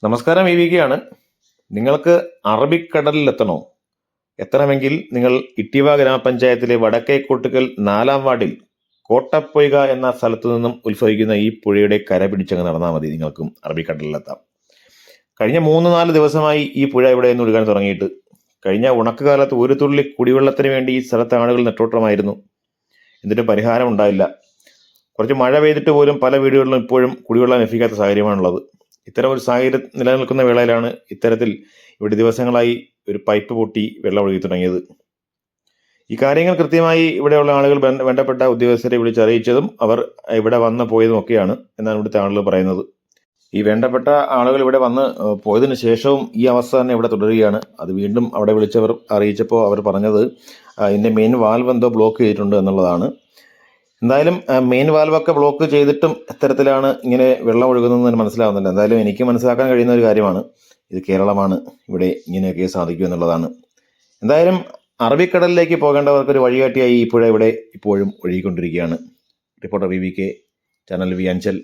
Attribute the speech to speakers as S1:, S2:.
S1: നമസ്കാരം, EVK. നിങ്ങൾക്ക് അറബിക്കടലിലെത്തണോ? എത്തണമെങ്കിൽ നിങ്ങൾ ഇട്ടിവ ഗ്രാമപഞ്ചായത്തിലെ വടക്കേക്കോട്ടുകൽ 4-ാം വാർഡിൽ കോട്ടപ്പൊയ്ക എന്ന സ്ഥലത്തു നിന്നും ഉത്ഭവിക്കുന്ന ഈ പുഴയുടെ കര പിടിച്ചങ്ങ് നടന്നാൽ മതി. നിങ്ങൾക്കും അറബിക്കടലിലെത്താം. കഴിഞ്ഞ 3-4 ദിവസമായി ഈ പുഴ ഇവിടെ നിന്ന് ഒഴുകാൻ തുടങ്ങിയിട്ട്. കഴിഞ്ഞ ഉണക്കുകാലത്ത് ഒരു തുള്ളി കുടിവെള്ളത്തിന് വേണ്ടി ഈ സ്ഥലത്ത് ആളുകൾ നെട്ടോട്ടമായിരുന്നു. എന്നിട്ടും പരിഹാരം ഉണ്ടായില്ല. കുറച്ച് മഴ പെയ്തിട്ട് പോലും പല വീടുകളിലും ഇപ്പോഴും കുടിവെള്ളം ലഭിക്കാത്ത സാഹചര്യമാണുള്ളത്. ഇത്തരം ഒരു സാഹചര്യം നിലനിൽക്കുന്ന വേളയിലാണ് ഇത്തരത്തിൽ ഇവിടെ ദിവസങ്ങളായി ഒരു പൈപ്പ് പൊട്ടി വെള്ളം ഒഴുകി തുടങ്ങിയത്. ഈ കാര്യങ്ങൾ കൃത്യമായി ഇവിടെയുള്ള ആളുകൾ ബന്ധപ്പെട്ട ഉദ്യോഗസ്ഥരെ വിളിച്ചറിയിച്ചതും അവർ ഇവിടെ വന്ന് പോയതും ഒക്കെയാണ് എന്നാണ് ഇവിടുത്തെ ആളുകൾ പറയുന്നത്. ഈ വേണ്ടപ്പെട്ട ആളുകൾ ഇവിടെ വന്ന് പോയതിനു ശേഷവും ഈ അവസ്ഥ തന്നെ ഇവിടെ തുടരുകയാണ്. അത് വീണ്ടും അവിടെ വിളിച്ചവർ അറിയിച്ചപ്പോൾ അവർ പറഞ്ഞത് ഇതിൻ്റെ മെയിൻ വാൽവ് എന്തോ ബ്ലോക്ക് ചെയ്തിട്ടുണ്ട് എന്നുള്ളതാണ്. എന്തായാലും മെയിൻ വാൽവൊക്കെ ബ്ലോക്ക് ചെയ്തിട്ടും എത്തരത്തിലാണ് ഇങ്ങനെ വെള്ളം ഒഴുകുന്നതെന്ന് മനസ്സിലാവുന്നില്ല. എന്തായാലും എനിക്ക് മനസ്സിലാക്കാൻ കഴിയുന്ന ഒരു കാര്യമാണ്, ഇത് കേരളമാണ്, ഇവിടെ ഇങ്ങനെയൊക്കെ സാധിക്കും എന്നുള്ളതാണ്. എന്തായാലും അറബിക്കടലിലേക്ക് പോകേണ്ടവർക്കൊരു വഴികാട്ടിയായി ഈ പുഴ ഇവിടെ ഇപ്പോഴും ഒഴുകിക്കൊണ്ടിരിക്കുകയാണ്. Reporter EVK, channel V Anchal.